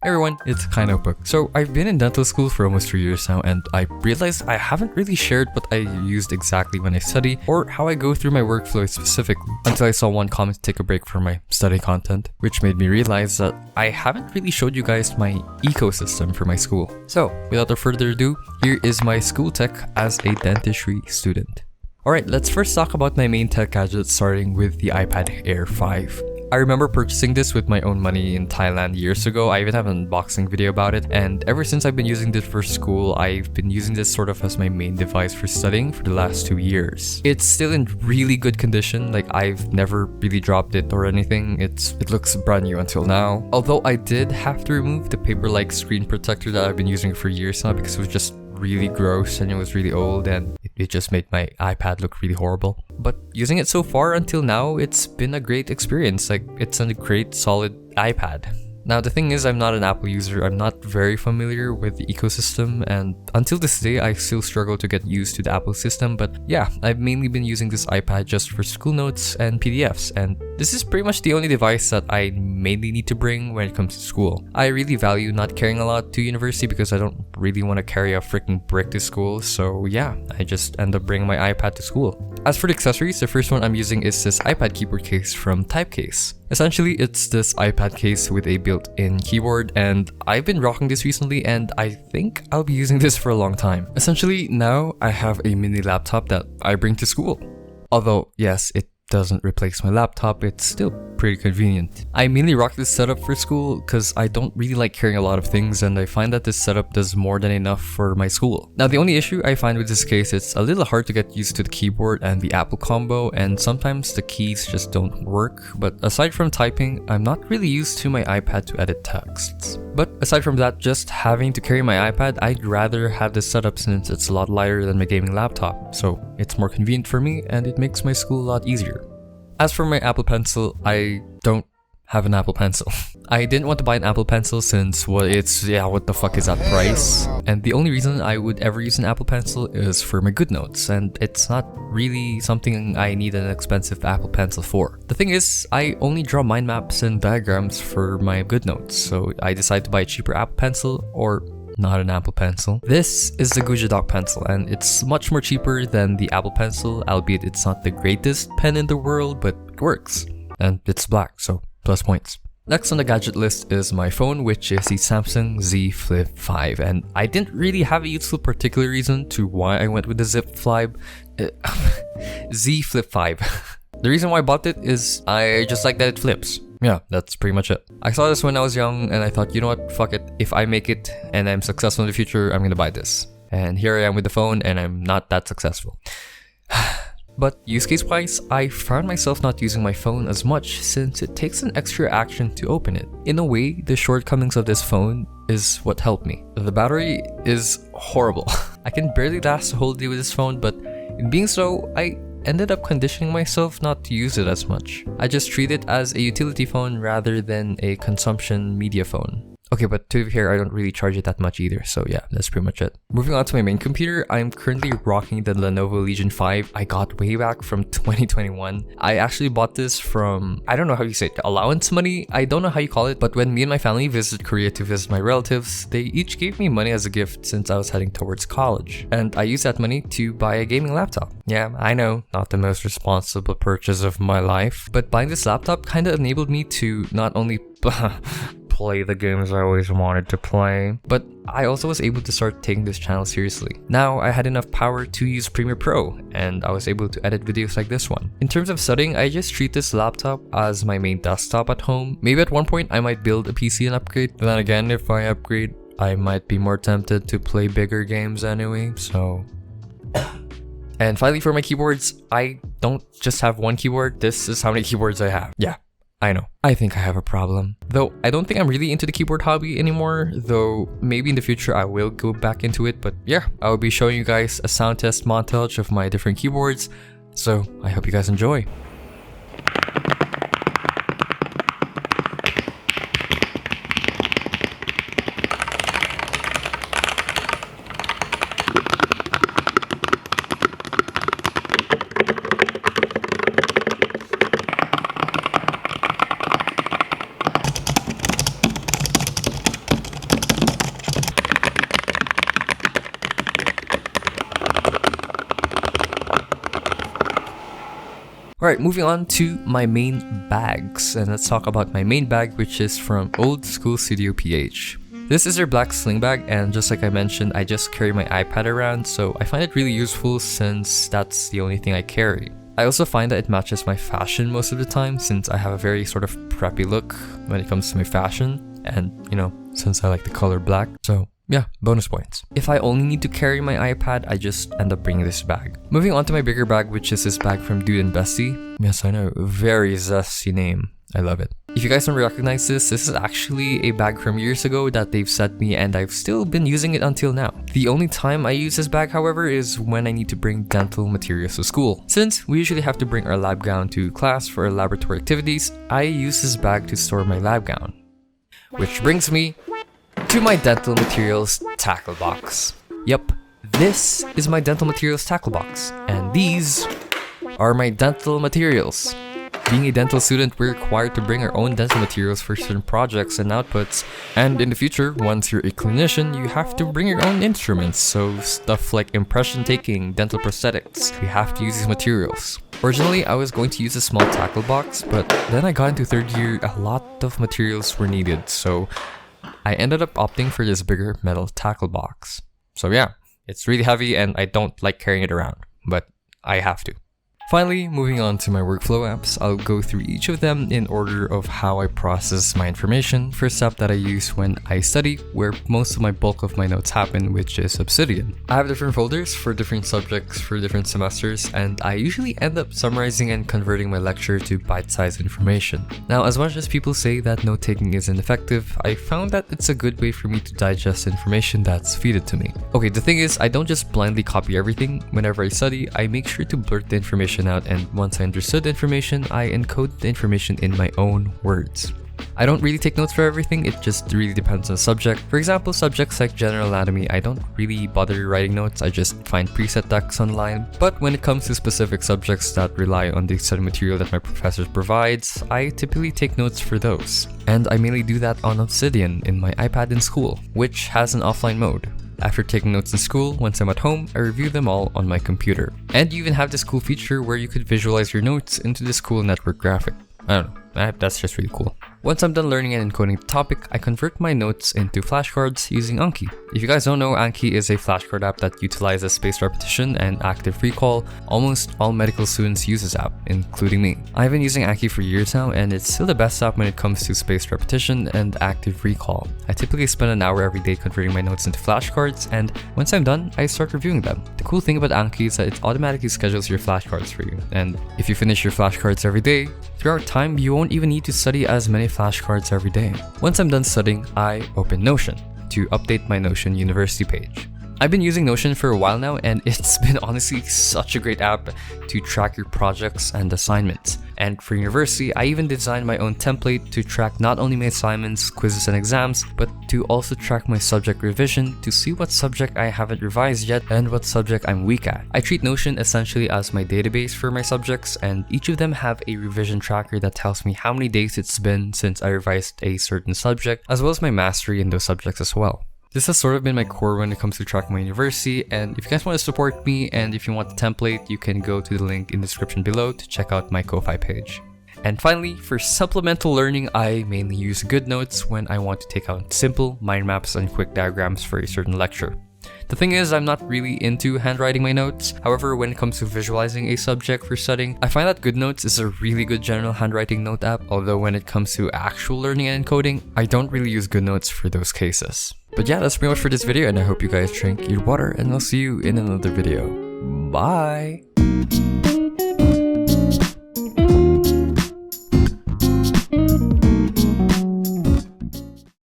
Hey everyone, it's Notebook. So I've been in dental school for almost 3 years now, and I realized I haven't really shared what I used exactly when I study or how I go through my workflow specifically until I saw one comment to take a break from my study content, which made me realize that I haven't really showed you guys my ecosystem for my school. So without further ado, here is my school tech as a dentistry student. Alright, let's first talk about my main tech gadgets, starting with the iPad Air 5. I remember purchasing this with my own money in Thailand years ago. I even have an unboxing video about it, and ever since I've been using this for school, I've been using this sort of as my main device for studying for the last 2 years. It's still in really good condition, like I've never really dropped it or anything. It looks brand new until now. Although I did have to remove the paper-like screen protector that I've been using for years now because it was just really gross and it was really old and it just made my iPad look really horrible. But using it so far until now, it's been a great experience. Like, it's a great solid iPad. Now the thing is, I'm not an Apple user. I'm not very familiar with the ecosystem, and until this day I still struggle to get used to the Apple system. But yeah, I've mainly been using this iPad just for school notes and PDFs, and this is pretty much the only device that I mainly need to bring when it comes to school. I really value not carrying a lot to university because I don't really want to carry a freaking brick to school, so yeah, I just end up bringing my iPad to school. As for the accessories, the first one I'm using is this iPad keyboard case from Typecase. Essentially, it's this iPad case with a built-in keyboard, and I've been rocking this recently, and I think I'll be using this for a long time. Essentially, now I have a mini laptop that I bring to school. Although, yes, it doesn't replace my laptop, it's still pretty convenient. I mainly rock this setup for school because I don't really like carrying a lot of things, and I find that this setup does more than enough for my school. Now the only issue I find with this case, it's a little hard to get used to the keyboard and the Apple combo, and sometimes the keys just don't work. But aside from typing, I'm not really used to my iPad to edit texts. But aside from that, just having to carry my iPad, I'd rather have this setup since it's a lot lighter than my gaming laptop, so it's more convenient for me and it makes my school a lot easier. As for my Apple Pencil, I don't have an Apple Pencil. I didn't want to buy an Apple Pencil since, well, what the fuck is that price? And the only reason I would ever use an Apple Pencil is for my goodnotes, and it's not really something I need an expensive Apple Pencil for. The thing is, I only draw mind maps and diagrams for my goodnotes, so I decided to buy a cheaper Apple Pencil, or not an Apple Pencil. This is the goojodoq pencil, and it's much more cheaper than the Apple Pencil, albeit it's not the greatest pen in the world, but it works. And it's black, so plus points. Next on the gadget list is my phone, which is the Samsung Z Flip 5, and I didn't really have a useful particular reason to why I went with the Z Flip 5. The reason why I bought it is I just like that it flips. Yeah, that's pretty much it. I saw this when I was young and I thought, you know what, fuck it. If I make it and I'm successful in the future, I'm gonna buy this. And here I am with the phone and I'm not that successful. But use case wise, I found myself not using my phone as much since it takes an extra action to open it. In a way, the shortcomings of this phone is what helped me. The battery is horrible. I can barely last a whole day with this phone, but in being so, I ended up conditioning myself not to use it as much. I just treat it as a utility phone rather than a consumption media phone. Okay, but to be fair, I don't really charge it that much either, so yeah, that's pretty much it. Moving on to my main computer, I'm currently rocking the Lenovo Legion 5 I got way back from 2021. I actually bought this from, I don't know how you say it, allowance money? I don't know how you call it, but when me and my family visited Korea to visit my relatives, they each gave me money as a gift since I was heading towards college. And I used that money to buy a gaming laptop. Yeah, I know, not the most responsible purchase of my life, but buying this laptop kind of enabled me to not only play the games I always wanted to play, but I also was able to start taking this channel seriously. Now I had enough power to use Premiere Pro, and I was able to edit videos like this one. In terms of studying, I just treat this laptop as my main desktop at home. Maybe at one point I might build a PC and upgrade, but then again, if I upgrade, I might be more tempted to play bigger games anyway, so... And finally, for my keyboards, I don't just have one keyboard. This is how many keyboards I have. Yeah, I know. I think I have a problem. Though, I don't think I'm really into the keyboard hobby anymore, though maybe in the future I will go back into it. But yeah, I will be showing you guys a sound test montage of my different keyboards, so I hope you guys enjoy. Alright, moving on to my main bags, and let's talk about my main bag, which is from oldschoolstudioPH. This is their black sling bag, and just like I mentioned, I just carry my iPad around, so I find it really useful since that's the only thing I carry. I also find that it matches my fashion most of the time, since I have a very sort of preppy look when it comes to my fashion, and you know, since I like the color black, so yeah, bonus points. If I only need to carry my iPad, I just end up bringing this bag. Moving on to my bigger bag, which is this bag from Dude and Bestie. Yes, I know, very zesty name. I love it. If you guys don't recognize this is actually a bag from years ago that they've sent me, and I've still been using it until now. The only time I use this bag, however, is when I need to bring dental materials to school. Since we usually have to bring our lab gown to class for our laboratory activities, I use this bag to store my lab gown. Which brings me to my dental materials tackle box. Yep, this is my dental materials tackle box, and these are my dental materials. Being a dental student, we're required to bring our own dental materials for certain projects and outputs, and in the future, once you're a clinician, you have to bring your own instruments, so stuff like impression taking, dental prosthetics, you have to use these materials. Originally, I was going to use a small tackle box, but then I got into third year, a lot of materials were needed, so I ended up opting for this bigger metal tackle box. So yeah, it's really heavy and I don't like carrying it around, but I have to. Finally, moving on to my workflow apps, I'll go through each of them in order of how I process my information. First app that I use when I study, where most of my bulk of my notes happen, which is Obsidian. I have different folders for different subjects for different semesters, and I usually end up summarizing and converting my lecture to bite-sized information. Now, as much as people say that note-taking is ineffective, I found that it's a good way for me to digest information that's fed to me. Okay, the thing is, I don't just blindly copy everything. Whenever I study, I make sure to blurt the information out, and once I understood the information, I encode the information in my own words. I don't really take notes for everything, it just really depends on the subject. For example, subjects like general anatomy, I don't really bother writing notes, I just find preset texts online. But when it comes to specific subjects that rely on the study material that my professor provides, I typically take notes for those. And I mainly do that on Obsidian in my iPad in school, which has an offline mode. After taking notes in school, once I'm at home, I review them all on my computer. And you even have this cool feature where you could visualize your notes into this cool network graphic. I don't know, that's just really cool. Once I'm done learning and encoding the topic, I convert my notes into flashcards using Anki. If you guys don't know, Anki is a flashcard app that utilizes spaced repetition and active recall. Almost all medical students use this app, including me. I've been using Anki for years now, and it's still the best app when it comes to spaced repetition and active recall. I typically spend an hour every day converting my notes into flashcards, and once I'm done, I start reviewing them. The cool thing about Anki is that it automatically schedules your flashcards for you, and if you finish your flashcards every day, throughout time, you won't even need to study as many flashcards every day. Once I'm done studying, I open Notion to update my Notion University page. I've been using Notion for a while now, and it's been honestly such a great app to track your projects and assignments. And for university, I even designed my own template to track not only my assignments, quizzes, and exams, but to also track my subject revision to see what subject I haven't revised yet and what subject I'm weak at. I treat Notion essentially as my database for my subjects, and each of them have a revision tracker that tells me how many days it's been since I revised a certain subject, as well as my mastery in those subjects as well. This has sort of been my core when it comes to tracking my university, and if you guys want to support me and if you want the template, you can go to the link in the description below to check out my Ko-Fi page. And finally, for supplemental learning, I mainly use GoodNotes when I want to take out simple mind maps and quick diagrams for a certain lecture. The thing is, I'm not really into handwriting my notes. However, when it comes to visualizing a subject for studying, I find that GoodNotes is a really good general handwriting note app, although when it comes to actual learning and encoding, I don't really use GoodNotes for those cases. But yeah, that's pretty much for this video, and I hope you guys drink your water, and I'll see you in another video. Bye!